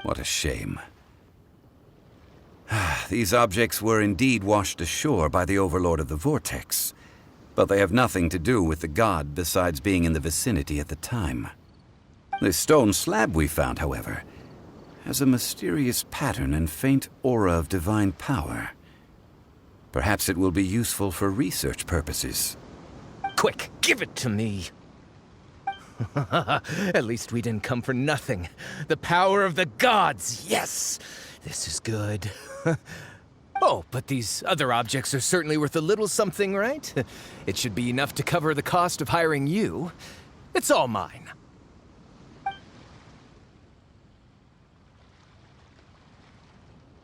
What a shame. These objects were indeed washed ashore by the Overlord of the Vortex, but they have nothing to do with the god besides being in the vicinity at the time. This stone slab we found, however, has a mysterious pattern and faint aura of divine power. Perhaps it will be useful for research purposes. Quick, give it to me! At least we didn't come for nothing. The power of the gods, yes! This is good. Oh, but these other objects are certainly worth a little something, right? It should be enough to cover the cost of hiring you. It's all mine.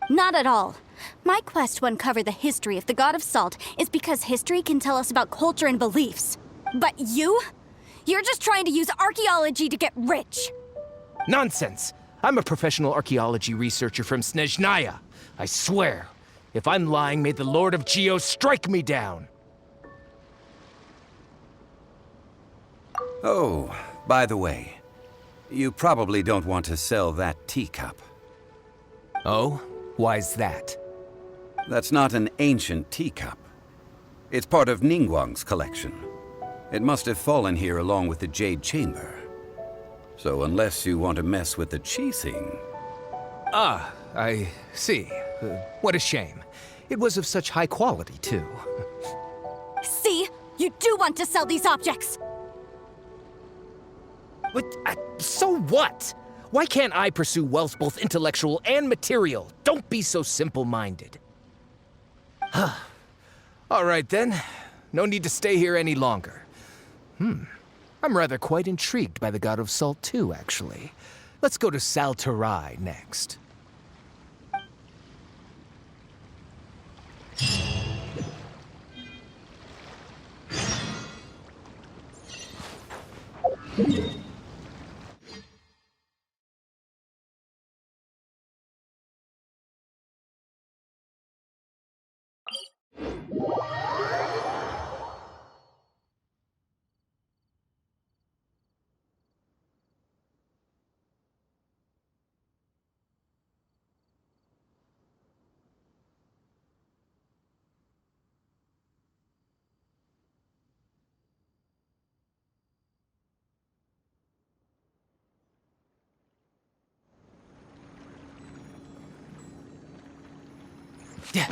Not at all. My quest to uncover the history of the God of Salt is because history can tell us about culture and beliefs. But you? You're just trying to use archaeology to get rich. Nonsense! I'm a professional archaeology researcher from Snezhnaya. I swear, if I'm lying, may the Lord of Geo strike me down. Oh, by the way, you probably don't want to sell that teacup. Oh? Why's that? That's not an ancient teacup. It's part of Ningguang's collection. It must have fallen here along with the Jade Chamber. So unless you want to mess with the Qixing... Ah, I see. What a shame. It was of such high quality, too. See? You do want to sell these objects! But, so what? Why can't I pursue wealth both intellectual and material? Don't be so simple-minded. All right, then. No need to stay here any longer. I'm rather quite intrigued by the God of Salt, too, actually. Let's go to Saltarai next. Yeah.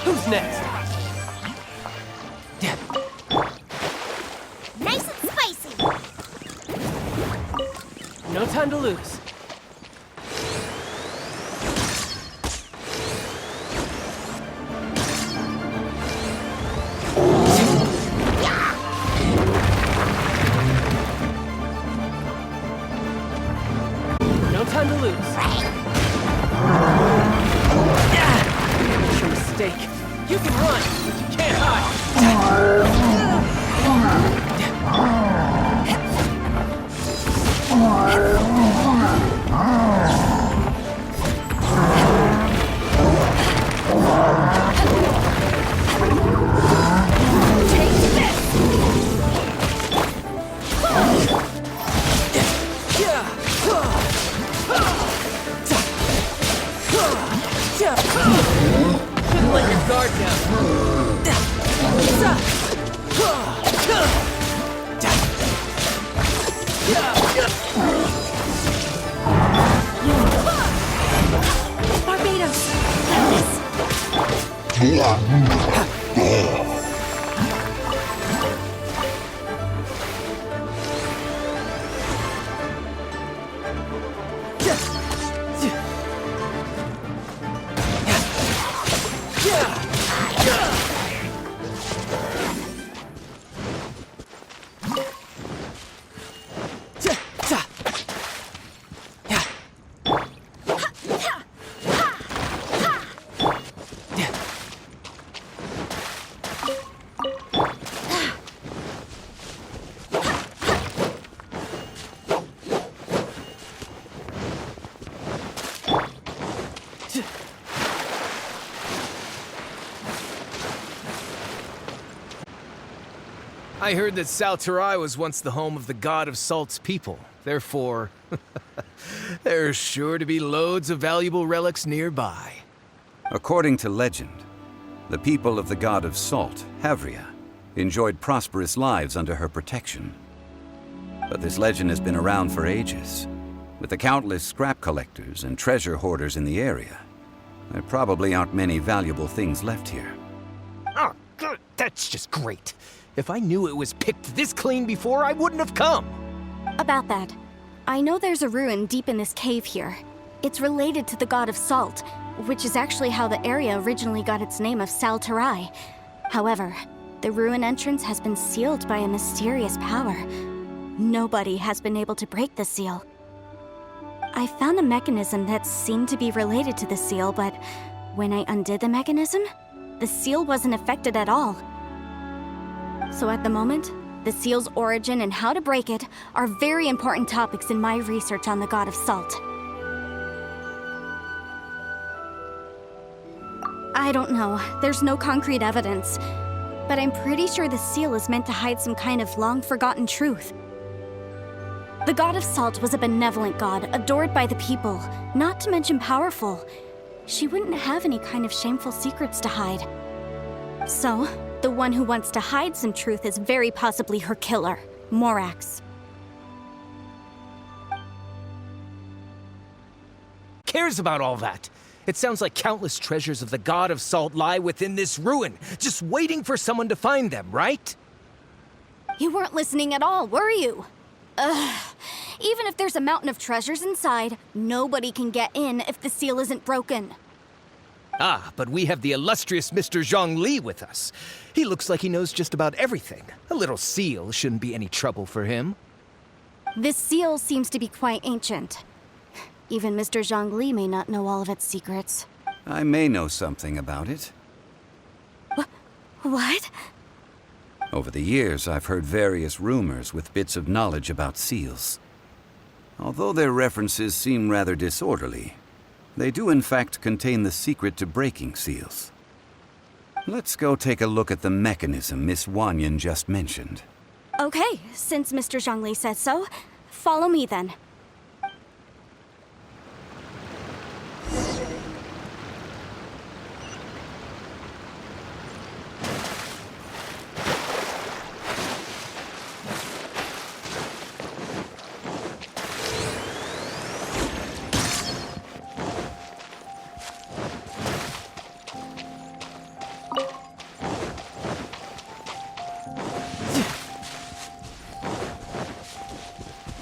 Who's next? Nice and spicy! No time to lose. No time to lose. It's your mistake. You can run, but you can't hide. I heard that Salterai was once the home of the god of Salt's people. Therefore, there's sure to be loads of valuable relics nearby. According to legend, the people of the god of Salt, Havria, enjoyed prosperous lives under her protection. But this legend has been around for ages. With the countless scrap collectors and treasure hoarders in the area, there probably aren't many valuable things left here. Oh, good. That's just great. If I knew it was picked this clean before, I wouldn't have come. About that, I know there's a ruin deep in this cave here. It's related to the god of Salt, which is actually how the area originally got its name of Salterai. However, the ruin entrance has been sealed by a mysterious power. Nobody has been able to break the seal. I found a mechanism that seemed to be related to the seal, but when I undid the mechanism, the seal wasn't affected at all. So at the moment, the seal's origin and how to break it are very important topics in my research on the god of Salt. I don't know, there's no concrete evidence, but I'm pretty sure the seal is meant to hide some kind of long-forgotten truth. The god of Salt was a benevolent god, adored by the people, not to mention powerful. She wouldn't have any kind of shameful secrets to hide. So, the one who wants to hide some truth is very possibly her killer, Morax. Cares about all that? It sounds like countless treasures of the god of Salt lie within this ruin, just waiting for someone to find them, right? You weren't listening at all, were you? Ugh. Even if there's a mountain of treasures inside, nobody can get in if the seal isn't broken. Ah, but we have the illustrious Mr. Zhongli with us. He looks like he knows just about everything. A little seal shouldn't be any trouble for him. This seal seems to be quite ancient. Even Mr. Zhongli may not know all of its secrets. I may know something about it. What? Over the years, I've heard various rumors with bits of knowledge about seals. Although their references seem rather disorderly, they do in fact contain the secret to breaking seals. Let's go take a look at the mechanism Miss Wanyan just mentioned. Okay, since Mr. Zhongli says so, follow me then.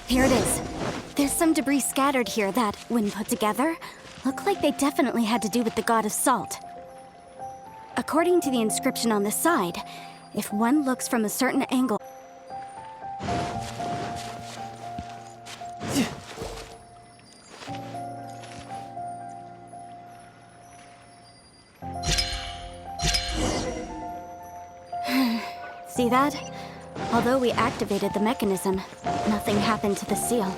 Here it is. There's some debris scattered here that, when put together, look like they definitely had to do with the god of Salt. According to the inscription on the side, if one looks from a certain angle... See that? Although we activated the mechanism, nothing happened to the seal.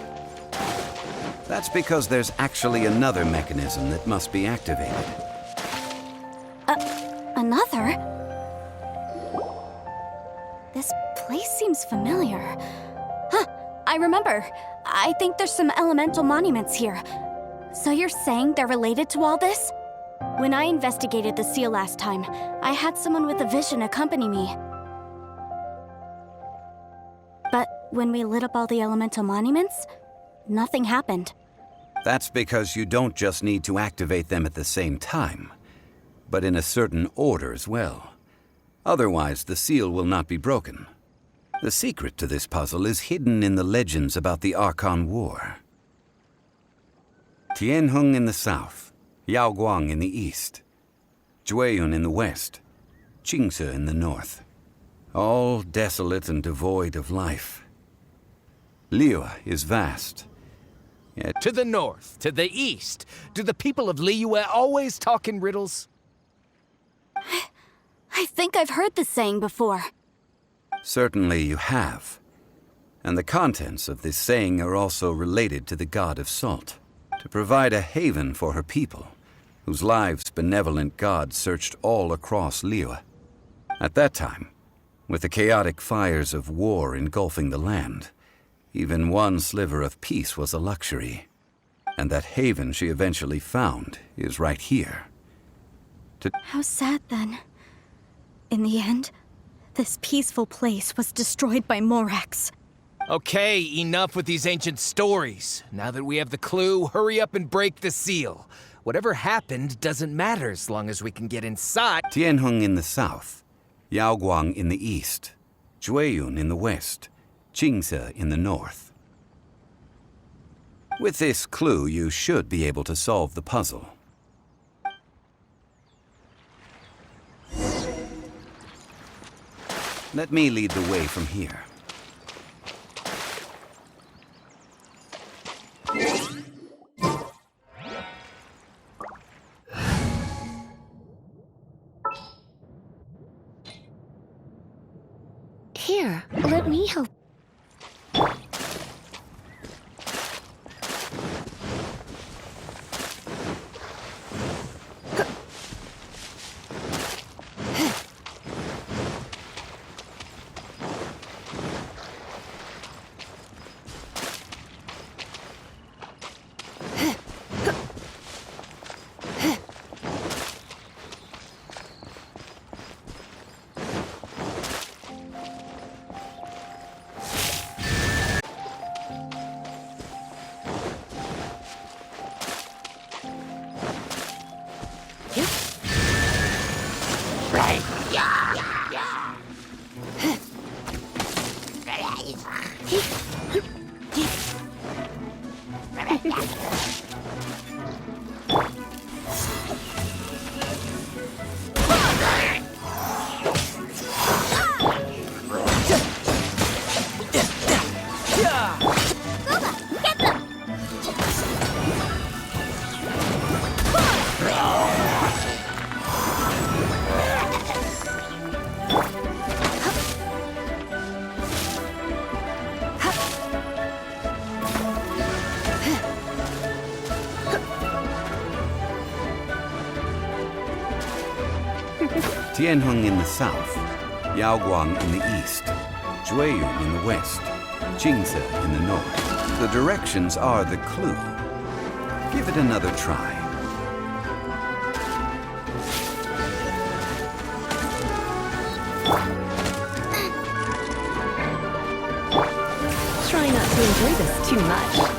That's because there's actually another mechanism that must be activated. Another? This place seems familiar. Huh, I remember. I think there's some elemental monuments here. So you're saying they're related to all this? When I investigated the seal last time, I had someone with a vision accompany me. But when we lit up all the elemental monuments, nothing happened. That's because you don't just need to activate them at the same time, but in a certain order as well. Otherwise, the seal will not be broken. The secret to this puzzle is hidden in the legends about the Archon War. Tianheng in the south, Yaoguang in the east, Jueyun in the west, Qingce in the north. All desolate and devoid of life. Liyue is vast. Yet To the north, to the east. Do the people of Liyue always talk in riddles? I think I've heard this saying before. certainly you have. And the contents of this saying are also related to the god of Salt, to provide a haven for her people, whose lives benevolent god searched all across Liyue. At that time, With the chaotic fires of war engulfing the land, even one sliver of peace was a luxury. And that haven she eventually found is right here. How sad then. In the end, this peaceful place was destroyed by Morax. Okay, enough with these ancient stories. Now that we have the clue, hurry up and break the seal. Whatever happened doesn't matter as long as we can get inside. Tianheng in the south, Yaoguang in the east, Jueyun in the west, Qingse in the north. With this clue, you should be able to solve the puzzle. Let me lead the way from here. Here, let me help. Tianheng in the south, Yaoguang in the east, Jueyun in the west, Qingse in the north. The directions are the clue. Give it another try. Try not to enjoy this too much.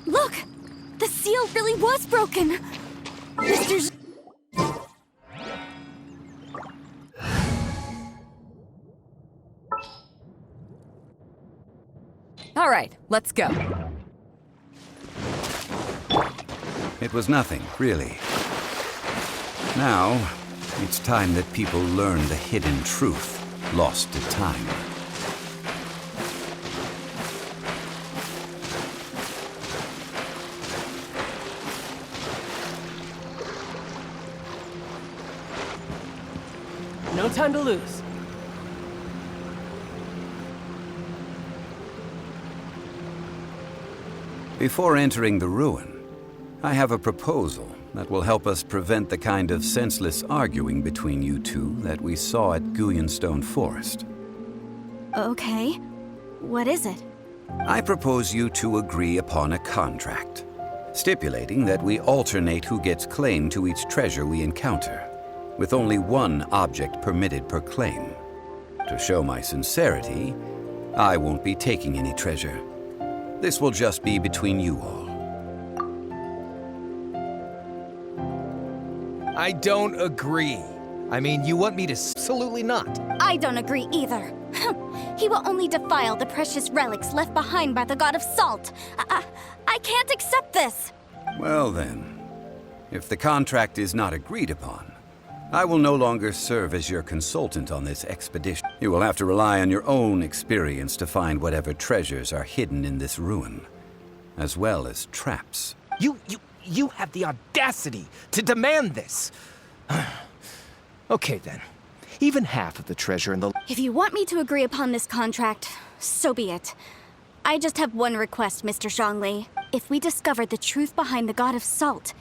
Look! The seal really was broken! Mr. All right, let's go. It was nothing, really. Now, it's time that people learn the hidden truth lost to time. No time to lose. Before entering the ruin, I have a proposal that will help us prevent the kind of senseless arguing between you two that we saw at Guyonstone Forest. Okay. What is it? I propose you two agree upon a contract, stipulating that we alternate who gets claim to each treasure we encounter, with only one object permitted per claim. To show my sincerity, I won't be taking any treasure. This will just be between you all. I don't agree. I mean, you want me to absolutely not. I don't agree either. He will only defile the precious relics left behind by the god of salt. I can't accept this! Well then, if the contract is not agreed upon, I will no longer serve as your consultant on this expedition. You will have to rely on your own experience to find whatever treasures are hidden in this ruin, as well as traps. You have the audacity to demand this! Okay then. Even half of the treasure in the... If you want me to agree upon this contract, so be it. I just have one request, Mr. Zhongli. If we discover the truth behind the God of Salt,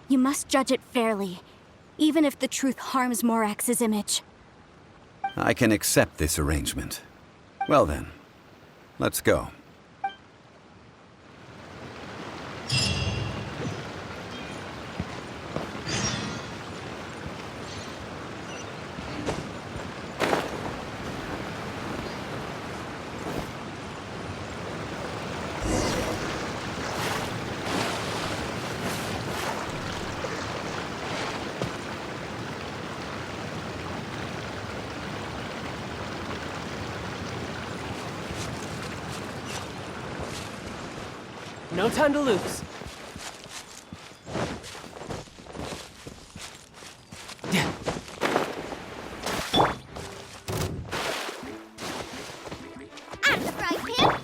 you must judge it fairly, even if the truth harms Morax's image. I can accept this arrangement. Well then, let's go. No time to lose. Out of the frying pan!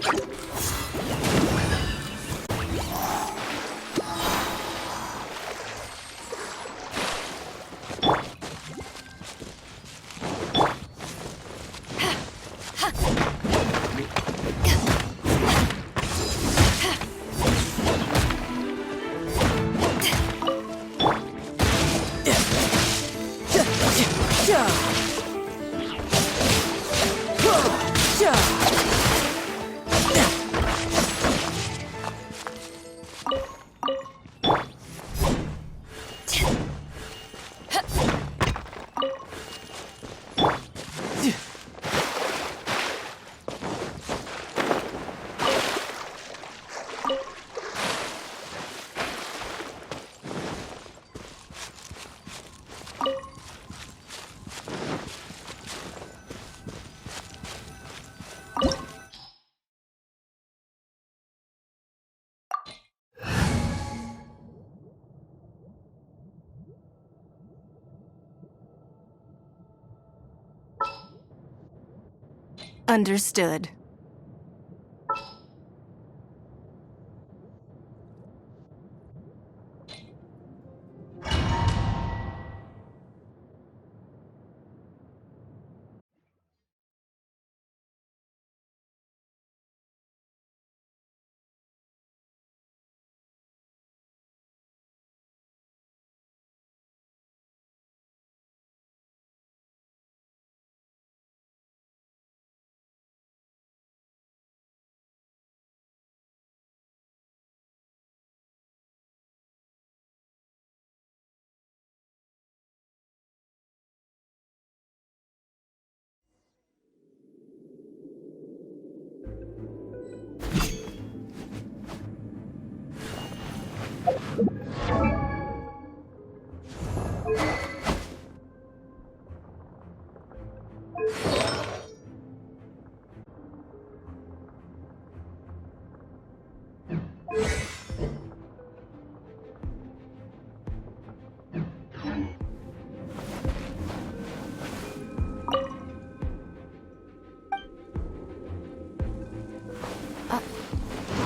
Understood.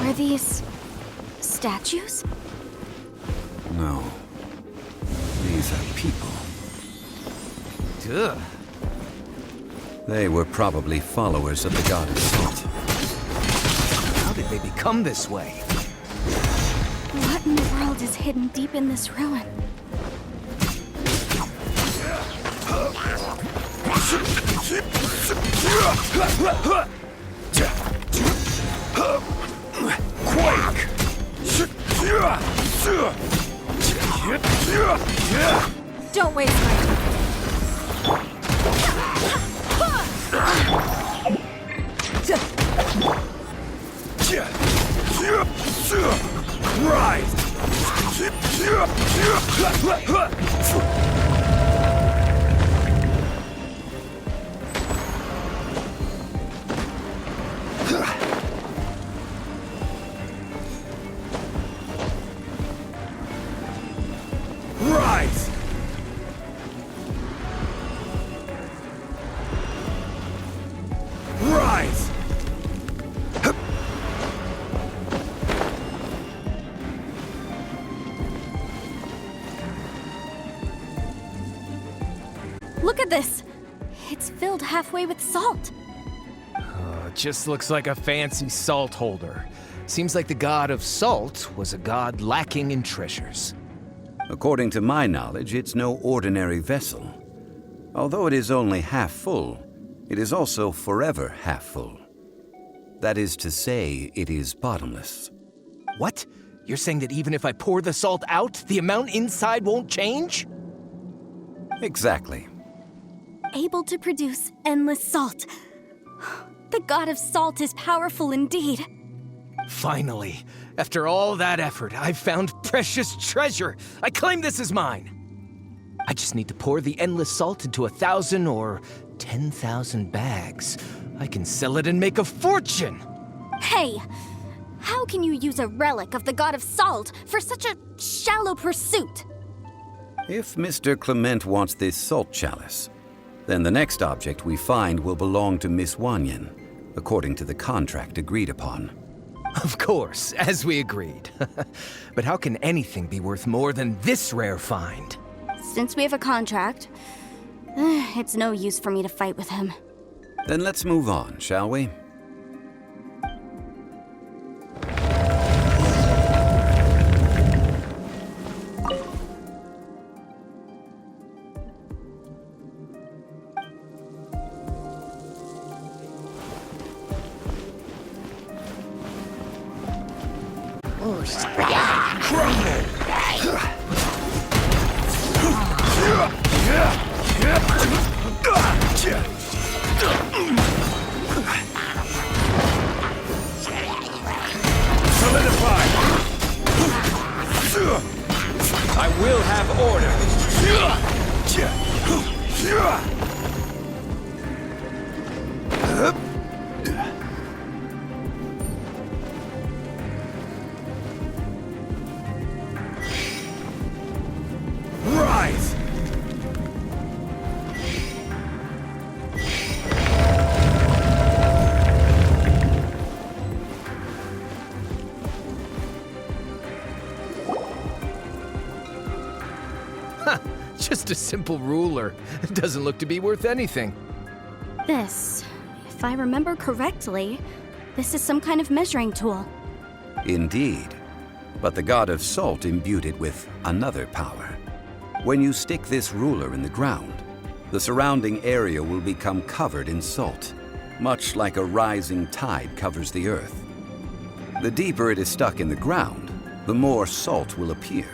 Are these statues? No. These are people. Ugh. They were probably followers of the God of Salt. How did they become this way? What in the world is hidden deep in this ruin? Quake! Don't waste my time. Rise! at this! It's filled halfway with salt. Just looks like a fancy salt holder. Seems like the god of salt was a god lacking in treasures. According to my knowledge, it's no ordinary vessel. Although it is only half full, it is also forever half full. That is to say, it is bottomless. What? You're saying that even if I pour the salt out, the amount inside won't change? Exactly. Able to produce endless salt. The god of salt is powerful indeed. Finally, after all that effort, I've found precious treasure. I claim this as mine. I just need to pour the endless salt into 1,000 or 10,000 bags. I can sell it and make a fortune. Hey, how can you use a relic of the god of salt for such a shallow pursuit? If Mr. Clement wants this salt chalice, then the next object we find will belong to Miss Wanyan, according to the contract agreed upon. Of course, as we agreed. But how can anything be worth more than this rare find? Since we have a contract, it's no use for me to fight with him. Then let's move on, shall we? I will have order. Rise! Just a simple ruler. It doesn't look to be worth anything. This, if I remember correctly, this is some kind of measuring tool. Indeed. But the god of salt imbued it with another power. When you stick this ruler in the ground, the surrounding area will become covered in salt, much like a rising tide covers the earth. The deeper it is stuck in the ground, the more salt will appear.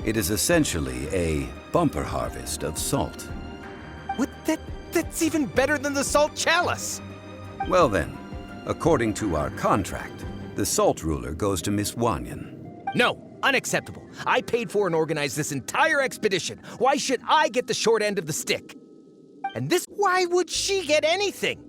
It is essentially a bumper harvest of salt. What? That's even better than the salt chalice. Well then, according to our contract, the salt ruler goes to Miss Wanyan. No, unacceptable. I paid for and organized this entire expedition. Why should I get the short end of the stick? And this, why would she get anything?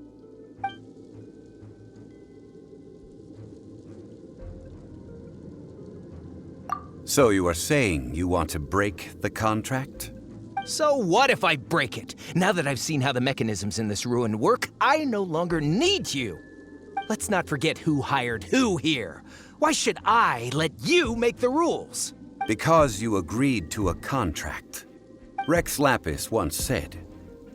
So you are saying you want to break the contract? So what if I break it? Now that I've seen how the mechanisms in this ruin work, I no longer need you. Let's not forget who hired who here. Why should I let you make the rules? Because you agreed to a contract. Rex Lapis once said,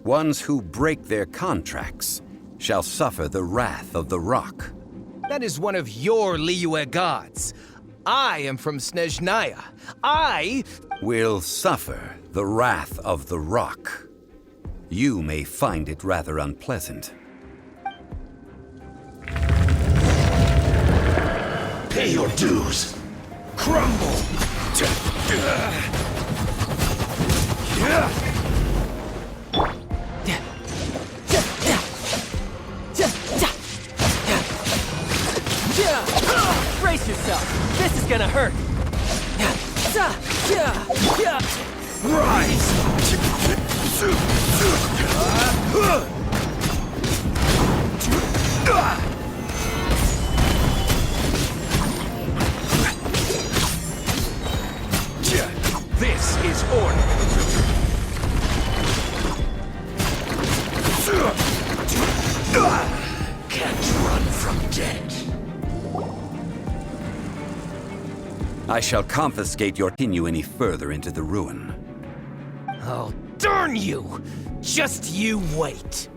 "Ones who break their contracts shall suffer the wrath of the rock." That is one of your Liyue gods. I am from Snezhnaya. I will suffer the wrath of the rock. You may find it rather unpleasant. Pay your dues. Crumble. Brace yourself. This is gonna hurt. Rise. This is order. Can't run from dead. I shall confiscate your continue any further into the ruin. Oh, Darn you! Just you wait.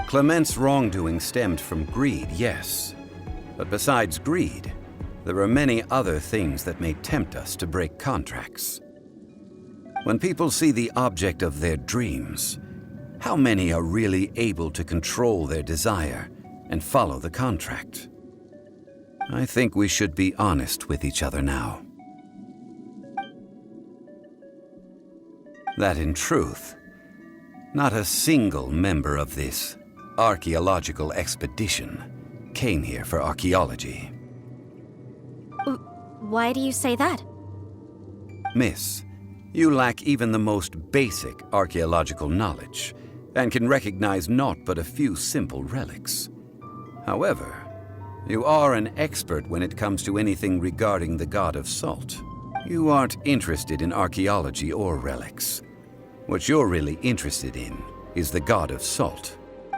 Clement's wrongdoing stemmed from greed, yes. But besides greed, there are many other things that may tempt us to break contracts. When people see the object of their dreams, how many are really able to control their desire and follow the contract? I think we should be honest with each other now. That in truth, not a single member of this archaeological expedition came here for archaeology. Why do you say that? Miss, you lack even the most basic archaeological knowledge, and can recognize naught but a few simple relics. However, you are an expert when it comes to anything regarding the god of salt. You aren't interested in archaeology or relics. What you're really interested in is the god of salt.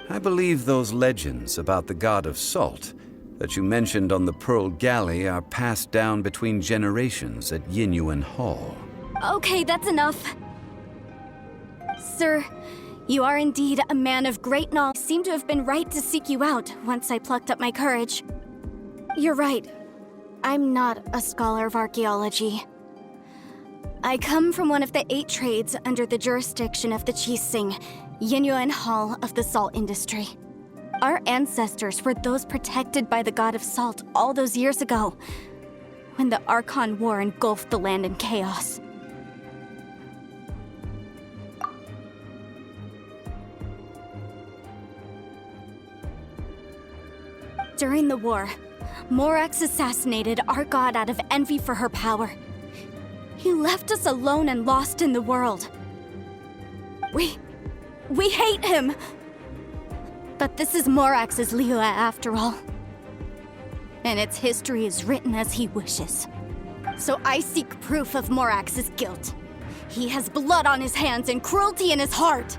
I believe those legends about the god of salt that you mentioned on the Pearl Galley are passed down between generations at Yinyuan Hall. Okay, that's enough. Sir, you are indeed a man of great knowledge. I seem to have been right to seek you out once I plucked up my courage. You're right. I'm not a scholar of archaeology. I come from one of the 8 trades under the jurisdiction of the Qixing, Yinyuan Hall of the salt industry. Our ancestors were those protected by the god of salt all those years ago, when the Archon War engulfed the land in chaos. During the war, Morax assassinated our god out of envy for her power. He left us alone and lost in the world. We hate him! But this is Morax's Liyue after all. And its history is written as he wishes. So I seek proof of Morax's guilt. He has blood on his hands and cruelty in his heart.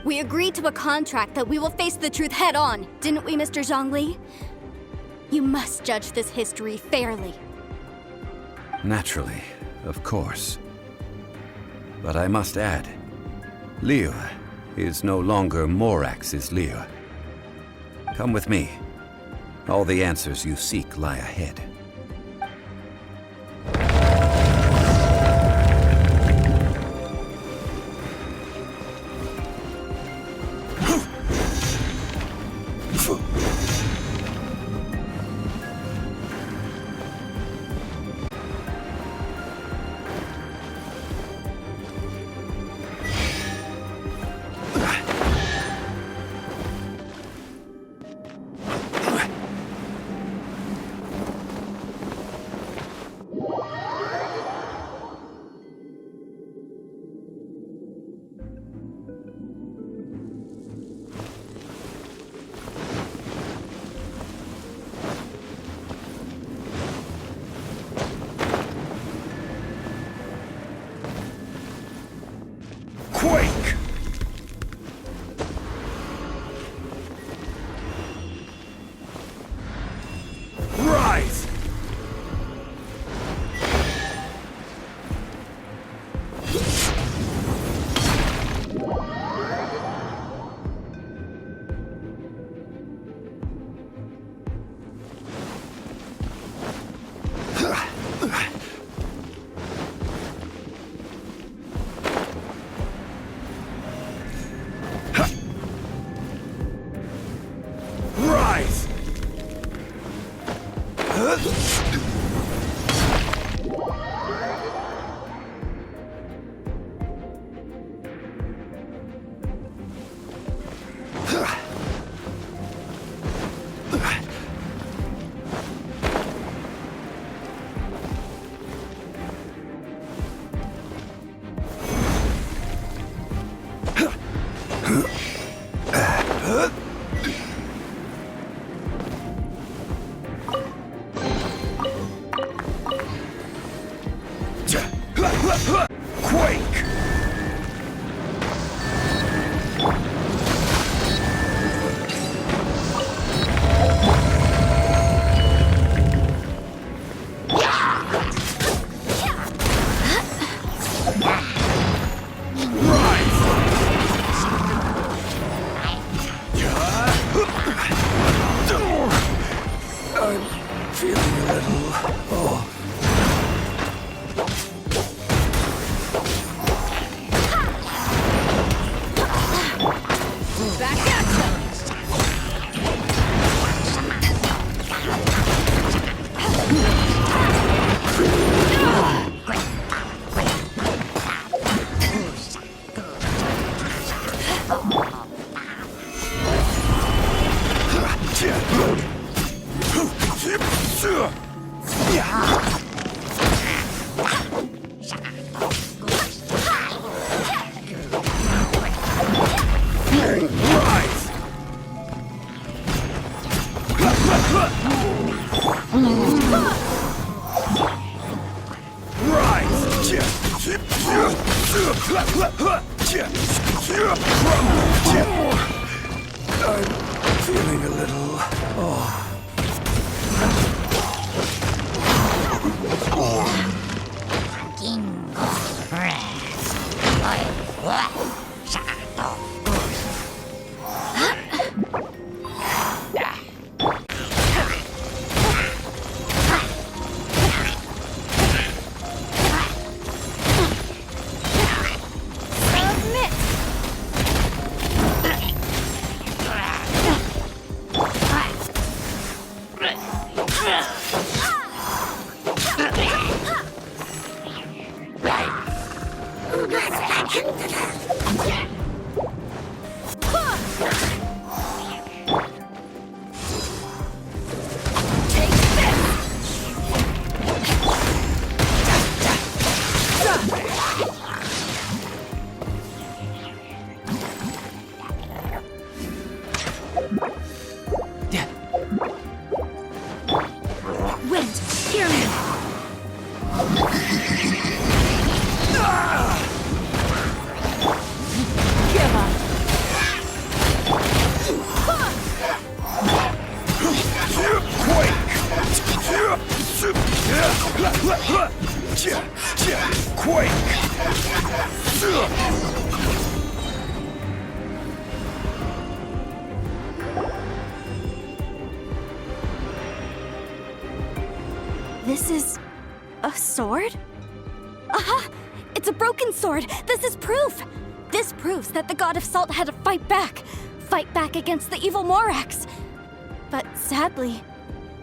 We agreed to a contract that we will face the truth head on, didn't we, Mr. Zhongli? You must judge this history fairly. Naturally, of course. But I must add, Liyue is no longer Morax's Liyue. Come with me. All the answers you seek lie ahead. Quake! Rise! Rise! I'm feeling a little... Oh. Back at ya! I'm feeling a little... Oh. Wind, hear me! Give up. Quake! This is a sword? Aha! It's a broken sword! This is proof! This proves that the God of Salt had to fight back against the evil Morax. But sadly,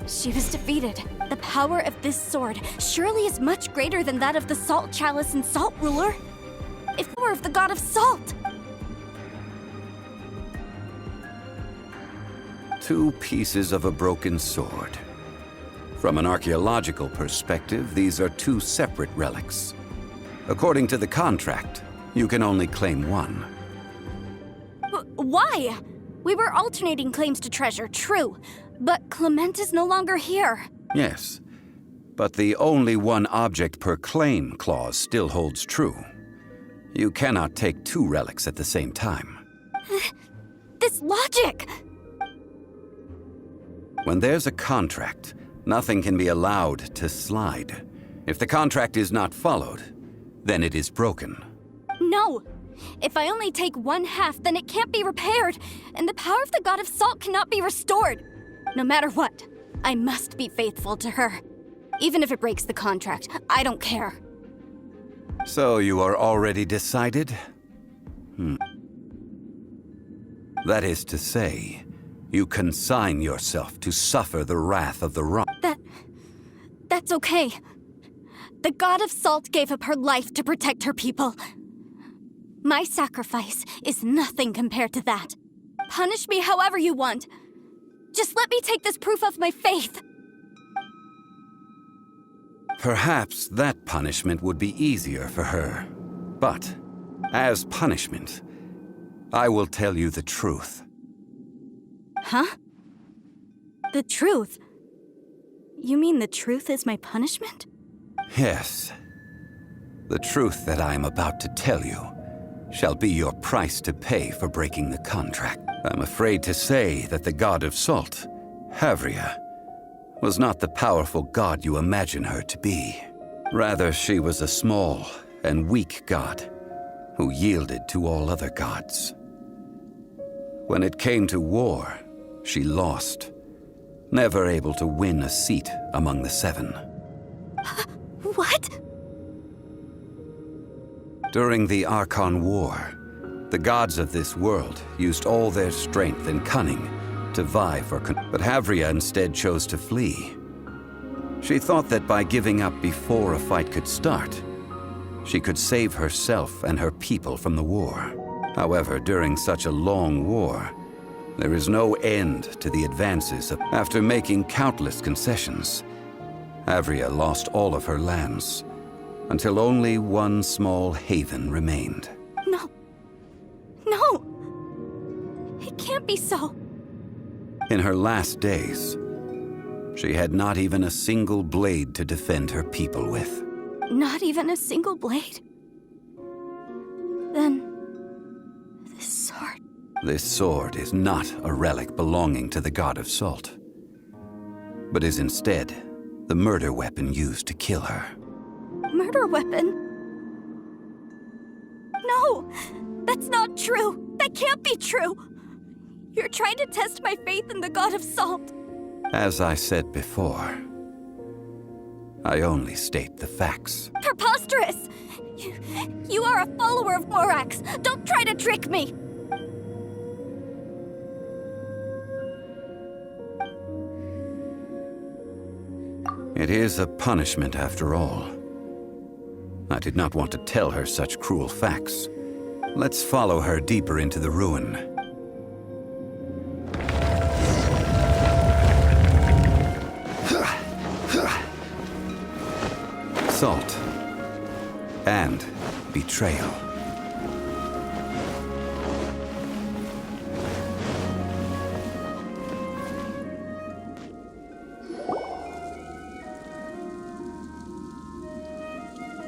she was defeated. The power of this sword surely is much greater than that of the Salt Chalice and Salt Ruler. If it were of the God of Salt! Two pieces of a broken sword. From an archaeological perspective, these are two separate relics. According to the contract, you can only claim one. Why? We were alternating claims to treasure, true. But Clement is no longer here. Yes, but the only one object per claim clause still holds true. You cannot take two relics at the same time. This logic! When there's a contract, nothing can be allowed to slide. If the contract is not followed, then it is broken. No! If I only take one half, then it can't be repaired, and the power of the God of Salt cannot be restored. No matter what, I must be faithful to her. Even if it breaks the contract, I don't care. So you are already decided? That is to say, you consign yourself to suffer the wrath of the wrong. That's okay. The God of Salt gave up her life to protect her people. My sacrifice is nothing compared to that. Punish me however you want. Just let me take this proof of my faith. Perhaps that punishment would be easier for her. But, as punishment, I will tell you the truth. Huh? The truth? You mean the truth is my punishment? Yes. The truth that I am about to tell you shall be your price to pay for breaking the contract. I'm afraid to say that the God of Salt, Havria, was not the powerful god you imagine her to be. Rather, she was a small and weak god who yielded to all other gods. When it came to war, she lost, never able to win a seat among the seven. What? During the Archon War, the gods of this world used all their strength and cunning to vie for but Havria instead chose to flee. She thought that by giving up before a fight could start, she could save herself and her people from the war. However, during such a long war, there is no end to the advances of. After making countless concessions, Havria lost all of her lands, until only one small haven remained. No. No! It can't be so. In her last days, she had not even a single blade to defend her people with. Not even a single blade? Then, this sword... This sword is not a relic belonging to the god of salt, but is instead the murder weapon used to kill her. Murder weapon? No! That's not true! That can't be true! You're trying to test my faith in the god of salt. As I said before, I only state the facts. Preposterous! You are a follower of Morax! Don't try to trick me! It is a punishment after all. I did not want to tell her such cruel facts. Let's follow her deeper into the ruin. Salt and betrayal.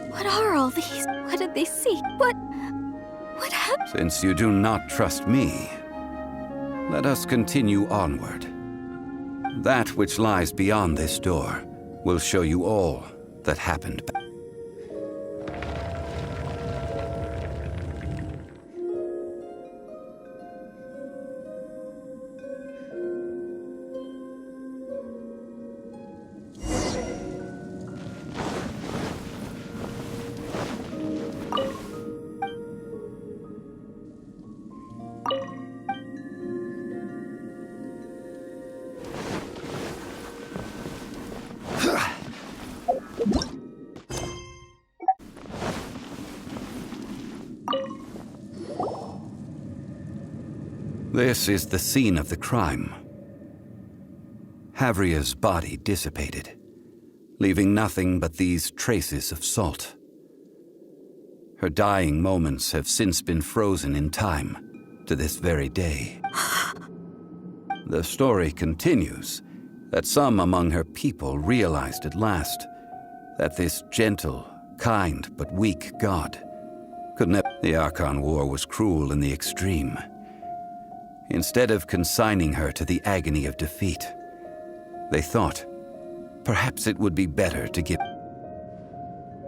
What are all these? What did they see? What happened? Since you do not trust me, let us continue onward. That which lies beyond this door will show you all that happened. This is the scene of the crime. Havria's body dissipated, leaving nothing but these traces of salt. Her dying moments have since been frozen in time to this very day. The story continues that some among her people realized at last that this gentle, kind, but weak god could never. The Archon War was cruel in the extreme. Instead of consigning her to the agony of defeat, they thought perhaps it would be better to give.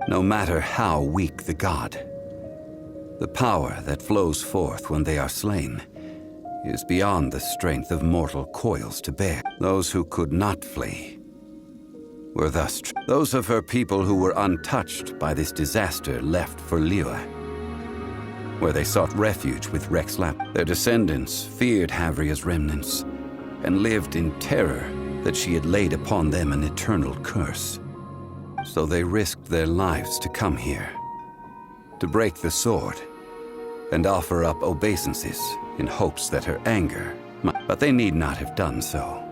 No matter how weak the god, the power that flows forth when they are slain is beyond the strength of mortal coils to bear. Those who could not flee were thus those of her people who were untouched by this disaster left for Liyue, where they sought refuge with Rex Lap. Their descendants feared Havria's remnants and lived in terror that she had laid upon them an eternal curse. So they risked their lives to come here, to break the sword and offer up obeisances in hopes that her anger might. But they need not have done so.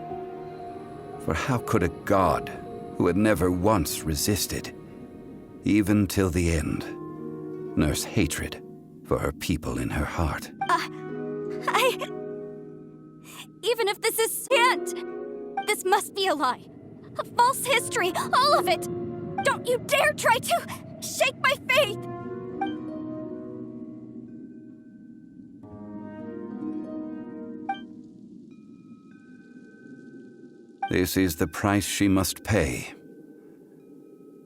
For how could a god who had never once resisted, even till the end, nurse hatred for her people in her heart? Even if this is sand, this must be a lie. A false history, all of it! Don't you dare try to shake my faith! This is the price she must pay.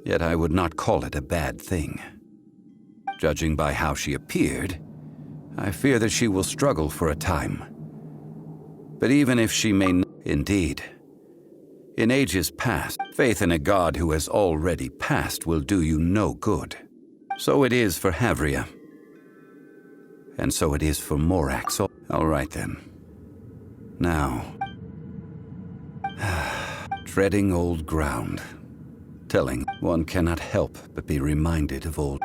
Yet I would not call it a bad thing. Judging by how she appeared, I fear that she will struggle for a time. But even if she may indeed, In ages past, faith in a god who has already passed will do you no good. So it is for Havria. And so it is for Morax. All right then. Now, treading old ground. Telling one cannot help but be reminded of old.